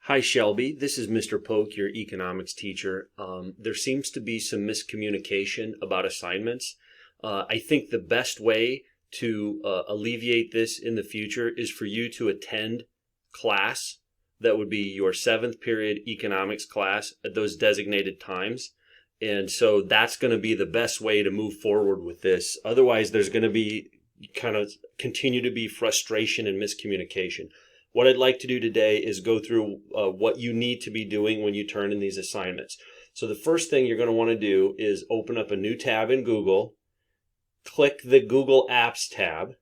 Hi, Shelby. This is Mr. Polk, your economics teacher. There seems to be some miscommunication about assignments. I think the best way to alleviate this in the future is for you to attend class. That would be your 7th period economics class at those designated times. And so that's going to be the best way to move forward with this. Otherwise, there's going to be continue to be frustration and miscommunication. What I'd like to do today is go through what you need to be doing when you turn in these assignments. So the first thing you're going to want to do is open up a new tab in Google, click the Google Apps tab,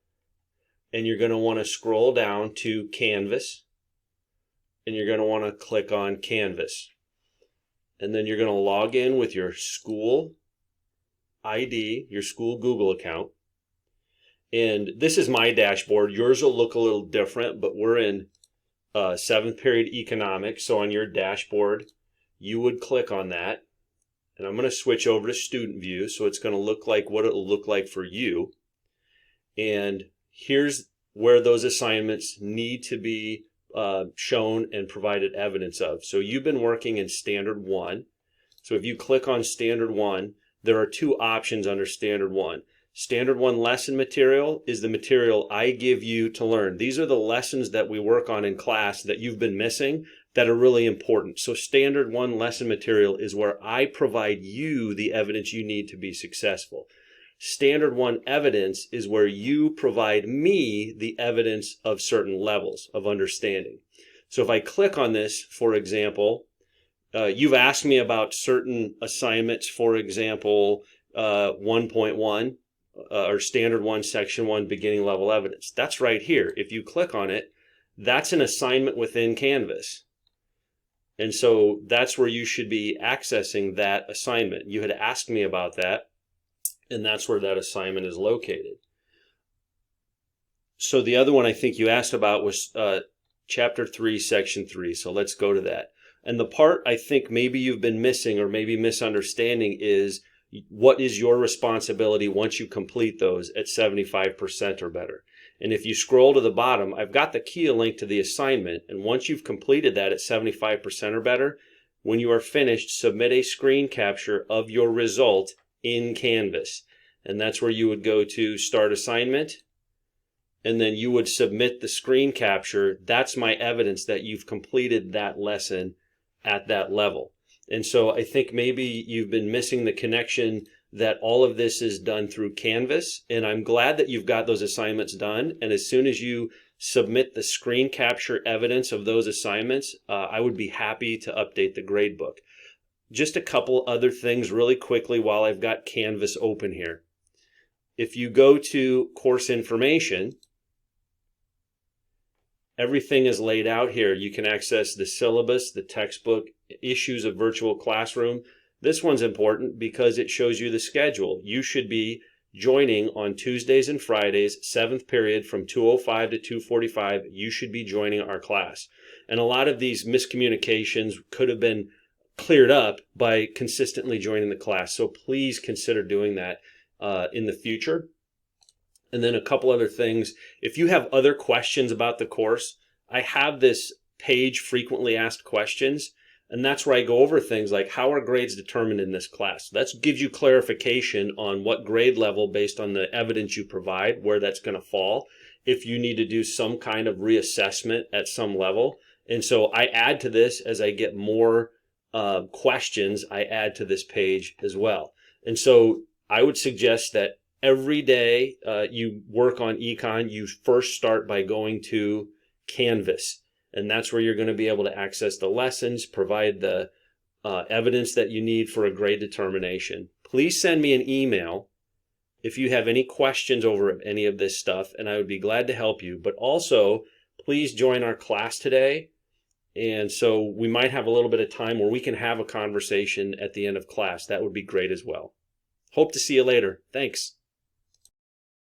and you're going to want to scroll down to Canvas, and you're going to want to click on Canvas. And then you're going to log in with your school ID, your school Google account. And this is my dashboard. Yours will look a little different, but we're in 7th period economics. So on your dashboard, you would click on that. And I'm going to switch over to student view. So it's going to look like what it'll look like for you. And here's where those assignments need to be shown and provided evidence of. So you've been working in Standard 1. So if you click on Standard 1, there are two options under Standard 1. Standard 1 lesson material is the material I give you to learn. These are the lessons that we work on in class that you've been missing that are really important. So Standard 1 lesson material is where I provide you the evidence you need to be successful. Standard 1 evidence is where you provide me the evidence of certain levels of understanding. So if I click on this, for example, you've asked me about certain assignments, for example, 1.1. Or Standard 1, Section 1, beginning level evidence. That's right here. If you click on it, that's an assignment within Canvas. And so that's where you should be accessing that assignment. You had asked me about that, and that's where that assignment is located. So the other one I think you asked about was Chapter 3, Section 3. So let's go to that. And the part I think maybe you've been missing or maybe misunderstanding is what is your responsibility once you complete those at 75% or better. And if you scroll to the bottom, I've got the key link to the assignment. And once you've completed that at 75% or better, when you are finished, submit a screen capture of your result in Canvas. And that's where you would go to Start Assignment. And then you would submit the screen capture. That's my evidence that you've completed that lesson at that level. And so I think maybe you've been missing the connection that all of this is done through Canvas. And I'm glad that you've got those assignments done. And as soon as you submit the screen capture evidence of those assignments, I would be happy to update the gradebook. Just a couple other things really quickly while I've got Canvas open here. If you go to course information, everything is laid out here. You can access the syllabus, the textbook, issues of virtual classroom. This one's important because it shows you the schedule. You should be joining on Tuesdays and Fridays, 7th period from 2:05 to 2:45. You should be joining our class. And a lot of these miscommunications could have been cleared up by consistently joining the class. So please consider doing that in the future. And then a couple other things. If you have other questions about the course, I have this page, frequently asked questions, and that's where I go over things like how are grades determined in this class. That gives you clarification on what grade level based on the evidence you provide, where that's going to fall, if you need to do some kind of reassessment at some level. And so I add to this as I get more questions, I add to this page as well. And so I would suggest that every day you work on econ, you first start by going to Canvas. And that's where you're going to be able to access the lessons, provide the evidence that you need for a grade determination. Please send me an email if you have any questions over any of this stuff, and I would be glad to help you. But also, please join our class today. And so we might have a little bit of time where we can have a conversation at the end of class. That would be great as well. Hope to see you later. Thanks.